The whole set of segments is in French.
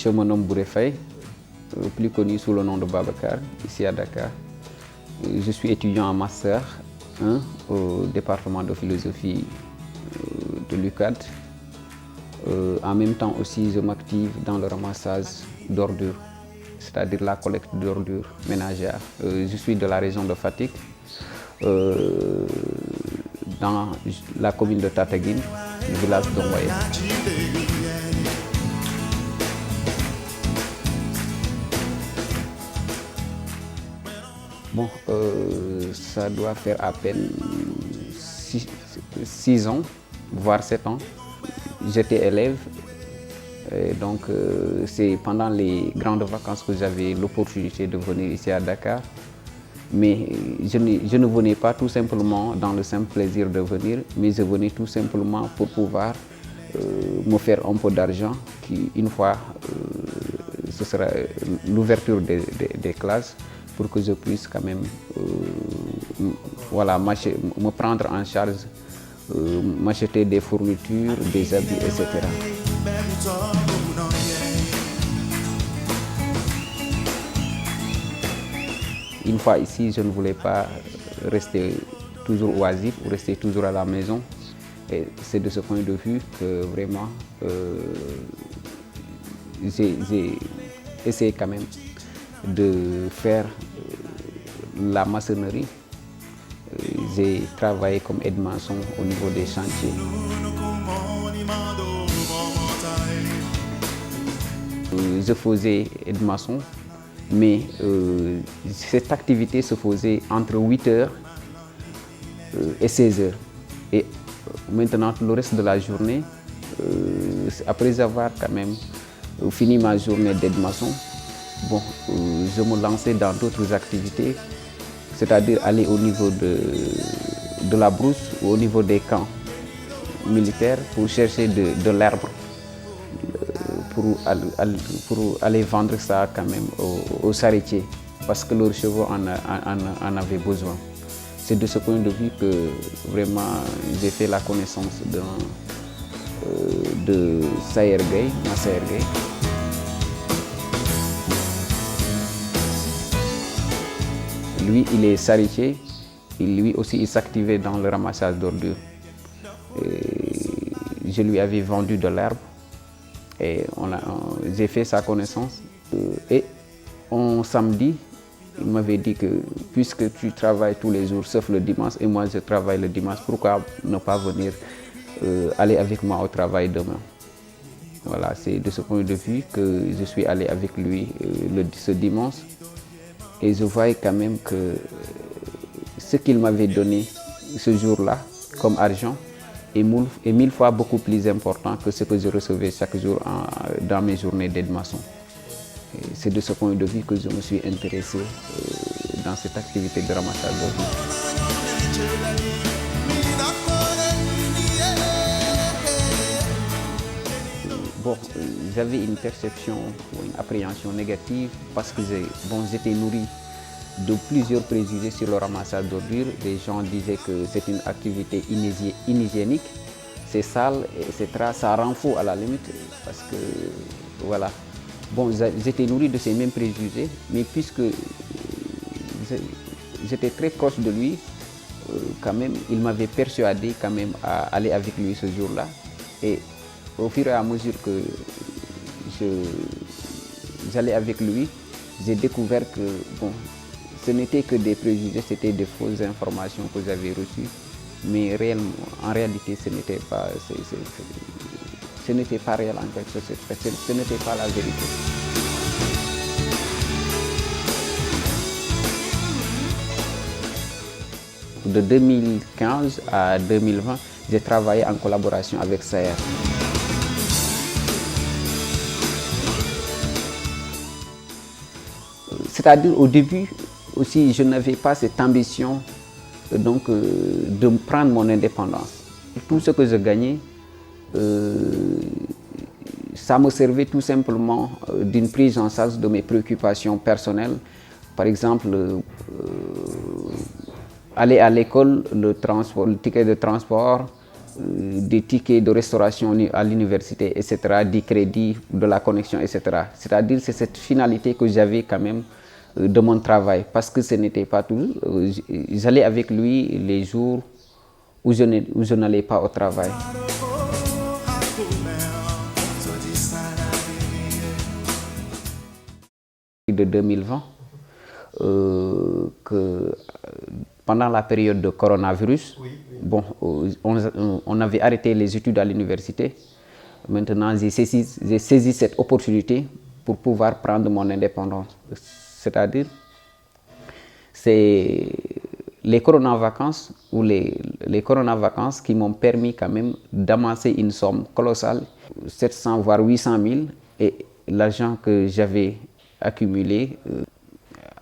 je me nomme Bouré Faye, plus connu sous le nom de Babacar, ici à Dakar. Je suis étudiant en master 1 au département de philosophie de l'UCAD. En même temps aussi, je m'active dans le ramassage d'ordures, c'est-à-dire la collecte d'ordures ménagères. Je suis de la région de Fatick, dans la commune de Tataguine, le village d'Ombaye. Bon, ça doit faire à peine 6 ans, voire 7 ans. J'étais élève, et donc c'est pendant les grandes vacances que j'avais l'opportunité de venir ici à Dakar. Mais je ne venais pas tout simplement dans le simple plaisir de venir, mais je venais tout simplement pour pouvoir me faire un peu d'argent, qui une fois ce sera l'ouverture des classes, pour que je puisse quand même voilà, me prendre en charge, m'acheter des fournitures, des habits, etc. Une fois ici, je ne voulais pas rester toujours oisif ou rester toujours à la maison. Et c'est de ce point de vue que vraiment j'ai essayé quand même de faire la maçonnerie. J'ai travaillé comme aide-maçon au niveau des chantiers. Je faisais aide-maçon, mais cette activité se faisait entre 8h et 16h. Et maintenant, le reste de la journée, après avoir quand même fini ma journée d'aide-maçon, bon, je me lançais dans d'autres activités, c'est-à-dire aller au niveau de la brousse ou au niveau des camps militaires pour chercher de l'herbe, pour aller vendre ça quand même aux charretiers, parce que leurs chevaux en avaient besoin. C'est de ce point de vue que vraiment j'ai fait la connaissance de Sayer Gueye, Massaer Gueye. Lui, il est charretier, lui aussi il s'activait dans le ramassage d'ordures. Je lui avais vendu de l'herbe et j'ai fait sa connaissance. Et un samedi, il m'avait dit que puisque tu travailles tous les jours sauf le dimanche et moi je travaille le dimanche, pourquoi ne pas venir aller avec moi au travail demain? Voilà, c'est de ce point de vue que je suis allé avec lui ce dimanche. Et je voyais quand même que ce qu'il m'avait donné ce jour-là comme argent est 1000 fois beaucoup plus important que ce que je recevais chaque jour dans mes journées d'aide-maçon. C'est de ce point de vue que je me suis intéressé dans cette activité de ramassage d'ordures. Bon, j'avais une perception ou une appréhension négative parce que j'étais nourri de plusieurs préjugés sur le ramassage d'ordures. Les gens disaient que c'est une activité inhygiénique, c'est sale, etc. Ça rend fou à la limite parce que voilà. Bon, j'étais nourri de ces mêmes préjugés, mais puisque j'étais très proche de lui, quand même, il m'avait persuadé quand même à aller avec lui ce jour-là. Et au fur et à mesure que j'allais avec lui, j'ai découvert que bon, ce n'était que des préjugés, c'était des fausses informations que j'avais reçues, mais réellement, en réalité, ce n'était pas réel en quelque sorte, ce n'était pas la vérité. De 2015 à 2020, j'ai travaillé en collaboration avec Sayer. C'est-à-dire au début aussi, je n'avais pas cette ambition de prendre mon indépendance. Tout ce que je gagnais, ça me servait tout simplement d'une prise en charge de mes préoccupations personnelles. Par exemple, aller à l'école, le ticket de transport, des tickets de restauration à l'université, etc., des crédits, de la connexion, etc. C'est-à-dire c'est cette finalité que j'avais quand même de mon travail, parce que ce n'était pas tout. J'allais avec lui les jours où je n'allais pas au travail. De 2020, que pendant la période de coronavirus, bon, on avait arrêté les études à l'université. Maintenant, j'ai saisi cette opportunité pour pouvoir prendre mon indépendance. C'est-à-dire, c'est les corona-vacances ou les corona-vacances qui m'ont permis quand même d'amasser une somme colossale, 700 voire 800 000, et l'argent que j'avais accumulé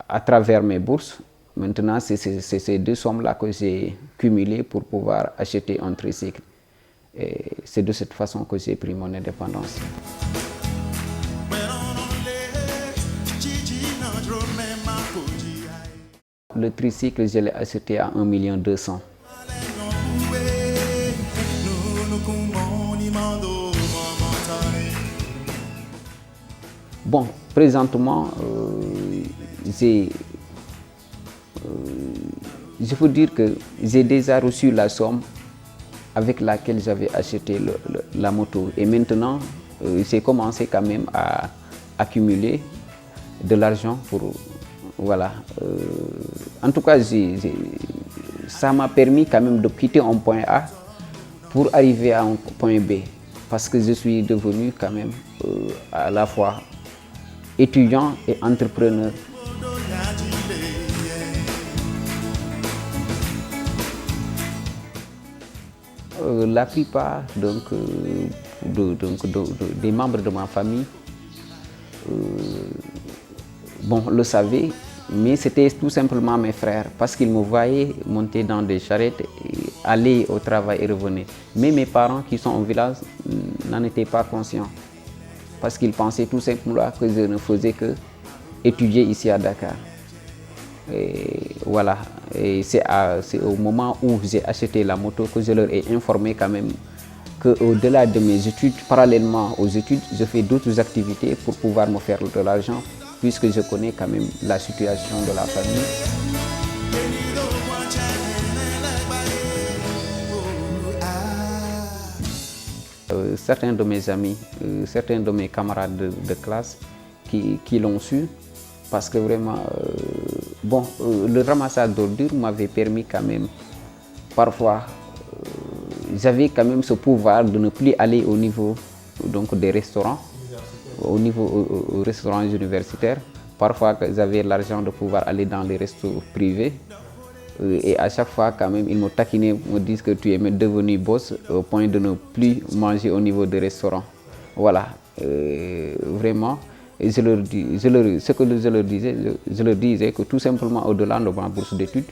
à travers mes bourses. Maintenant, c'est ces deux sommes-là que j'ai cumulées pour pouvoir acheter un tricycle. Et c'est de cette façon que j'ai pris mon indépendance. Le tricycle, je l'ai acheté à 1 200 000. Bon, présentement, je peux dire que j'ai déjà reçu la somme avec laquelle j'avais acheté la moto. Et maintenant, j'ai commencé quand même à accumuler de l'argent pour... Voilà. En tout cas, ça m'a permis quand même de quitter un point A pour arriver à un point B. Parce que je suis devenu quand même à la fois étudiant et entrepreneur. La plupart des membres de ma famille le savaient, mais c'était tout simplement mes frères, parce qu'ils me voyaient monter dans des charrettes, aller au travail et revenir. Mais mes parents qui sont au village n'en étaient pas conscients, parce qu'ils pensaient tout simplement que je ne faisais que étudier ici à Dakar. Et voilà, et c'est au moment où j'ai acheté la moto que je leur ai informé quand même qu'au-delà de mes études, parallèlement aux études, je fais d'autres activités pour pouvoir me faire de l'argent, puisque je connais quand même la situation de la famille. Certains de mes amis, certains de mes camarades de classe qui l'ont su, parce que vraiment, le ramassage d'ordures m'avait permis quand même, parfois, j'avais quand même ce pouvoir de ne plus aller au niveau des restaurants, au niveau restaurants universitaires. Parfois, j'avais l'argent de pouvoir aller dans les restos privés. Et à chaque fois, quand même, ils me taquinaient, me disent que tu es devenu boss au point de ne plus manger au niveau des restaurants. Voilà, vraiment. Et ce que je leur disais que tout simplement au-delà de ma bourse d'études,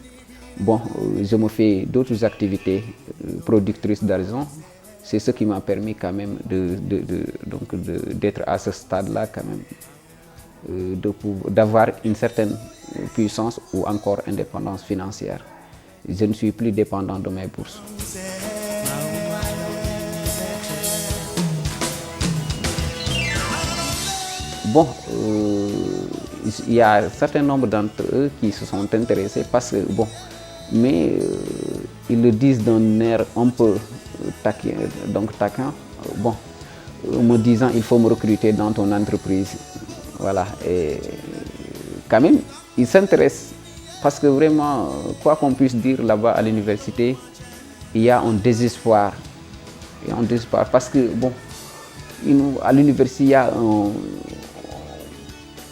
je me fais d'autres activités productrices d'argent. C'est ce qui m'a permis quand même d'être à ce stade-là quand même, d'avoir une certaine puissance ou encore indépendance financière. Je ne suis plus dépendant de mes bourses. Il y a un certain nombre d'entre eux qui se sont intéressés parce que, mais ils le disent d'un air un peu taquin, me disant il faut me recruter dans ton entreprise. Voilà, et quand même, ils s'intéressent parce que vraiment, quoi qu'on puisse dire là-bas à l'université, il y a un désespoir. Parce que, à l'université,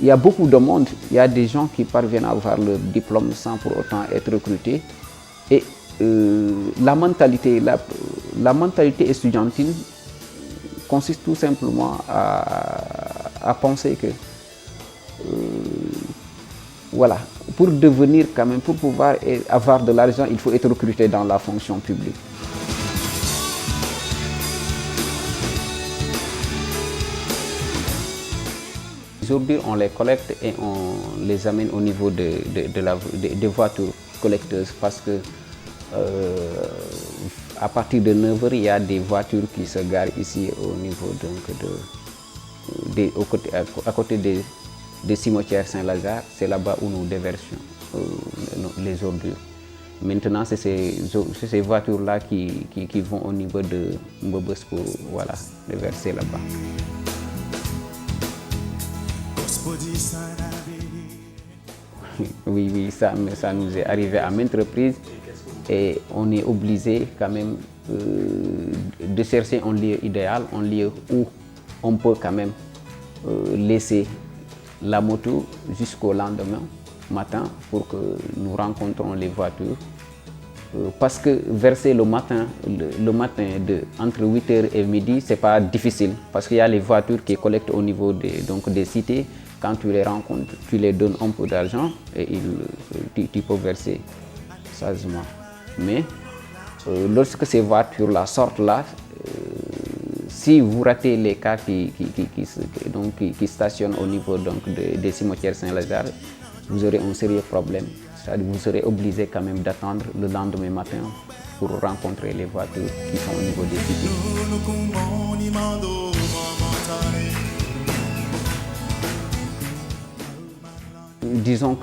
il y a beaucoup de monde, il y a des gens qui parviennent à avoir leur diplôme sans pour autant être recrutés. Et la mentalité estudiantine consiste tout simplement à penser que, pour devenir quand même, pour pouvoir avoir de l'argent, il faut être recruté dans la fonction publique. Aujourd'hui, on les collecte et on les amène au niveau des voitures collecteuses parce que à partir de 9 heures, il y a des voitures qui se garent ici au niveau à côté des cimetières Saint-Lazare. C'est là-bas où nous déversions les ordures. Maintenant, c'est ces voitures-là qui vont au niveau de Mbobos pour voilà, les verser là-bas. Oui, ça nous est arrivé à maintes reprises et on est obligé quand même de chercher un lieu idéal, un lieu où on peut quand même laisser la moto jusqu'au lendemain matin pour que nous rencontrons les voitures. Parce que verser le matin entre 8h et midi, c'est pas difficile parce qu'il y a les voitures qui collectent au niveau des cités. Quand tu les rencontres, tu les donnes un peu d'argent et tu peux verser sagement. Mais lorsque ces voitures-là sortent là, si vous ratez les cars qui stationnent au niveau des cimetières Saint-Lazare, vous aurez un sérieux problème. C'est-à-dire que vous serez obligé quand même d'attendre le lendemain matin pour rencontrer les voitures qui sont au niveau des cités. Disons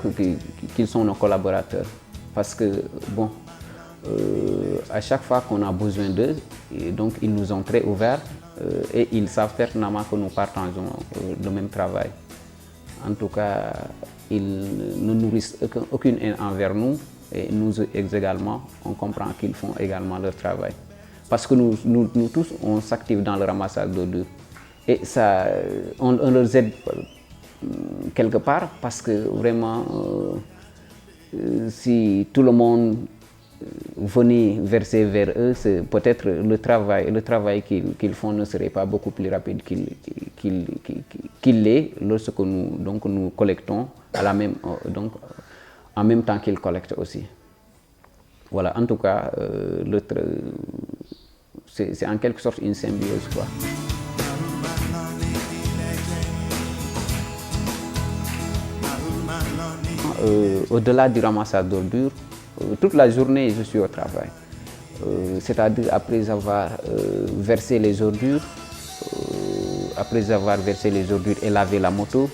qu'ils sont nos collaborateurs parce que bon, à chaque fois qu'on a besoin d'eux, donc ils nous ont très ouverts et ils savent pertinemment que nous partageons le même travail. En tout cas, ils ne nourrissent aucune haine envers nous et nous également, on comprend qu'ils font également leur travail. Parce que nous tous, on s'active dans le ramassage d'ordures et ça, on leur aide quelque part parce que vraiment, si tout le monde venait verser vers eux, peut-être le travail qu'ils font ne serait pas beaucoup plus rapide qu'il l'est lorsque nous collectons en même temps qu'ils collectent aussi. Voilà, en tout cas, c'est en quelque sorte une symbiose, quoi. Au-delà du ramassage d'ordures, toute la journée, je suis au travail. C'est-à-dire après avoir versé les ordures, et lavé la moto,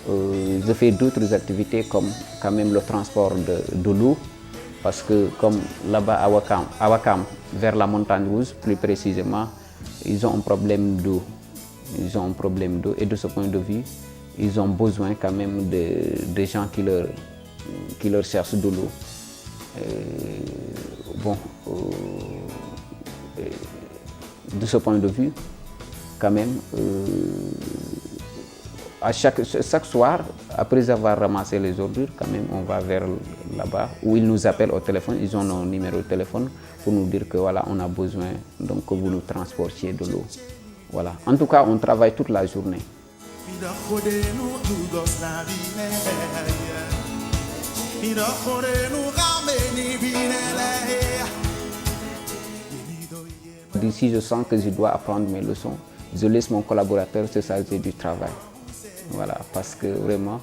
je fais d'autres activités comme quand même le transport de l'eau. Parce que comme là-bas à Wakam, vers la montagne rouge plus précisément, ils ont un problème d'eau. Et de ce point de vue, ils ont besoin quand même de gens qui leur cherchent de l'eau. De ce point de vue, quand même, à chaque soir, après avoir ramassé les ordures, quand même, on va vers là-bas où ils nous appellent au téléphone. Ils ont nos numéros de téléphone pour nous dire que voilà, on a besoin donc que vous nous transportiez de l'eau. Voilà. En tout cas, on travaille toute la journée. Si je sens que je dois apprendre mes leçons, je laisse mon collaborateur se charger du travail. Voilà, parce que vraiment,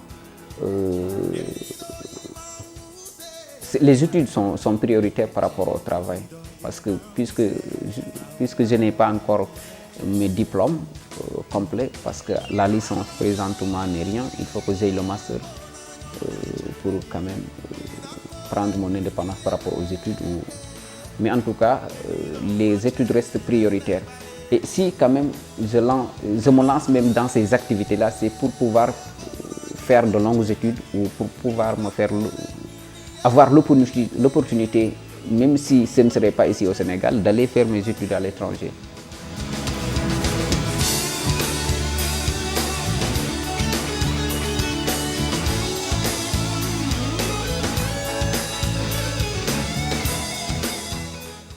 les études sont prioritaires par rapport au travail. Parce que puisque je n'ai pas encore mes diplômes complets, parce que la licence présentement n'est rien, il faut que j'aie le master pour quand même prendre mon indépendance par rapport aux études. Mais en tout cas, les études restent prioritaires. Et si quand même je me lance même dans ces activités-là, c'est pour pouvoir faire de longues études ou pour pouvoir avoir l'opportunité, même si ce ne serait pas ici au Sénégal, d'aller faire mes études à l'étranger.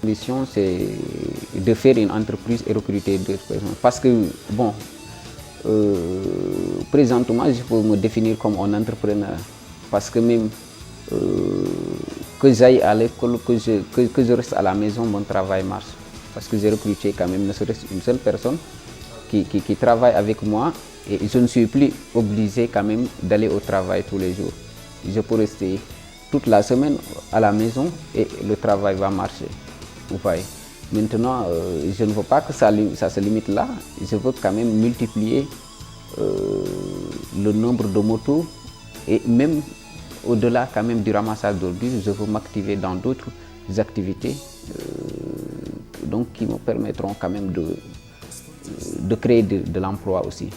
La mission, c'est de faire une entreprise et recruter d'autres personnes. Parce que, bon, présentement, je peux me définir comme un entrepreneur. Parce que même que j'aille à l'école, que je reste à la maison, mon travail marche. Parce que j'ai recruté quand même ne serait-ce une seule personne qui travaille avec moi et je ne suis plus obligé quand même d'aller au travail tous les jours. Je peux rester toute la semaine à la maison et le travail va marcher. Vous voyez. Maintenant, je ne veux pas que ça se limite là. Je veux quand même multiplier le nombre de motos et même au-delà quand même du ramassage d'ordures, je veux m'activer dans d'autres activités donc qui me permettront quand même de créer de l'emploi aussi.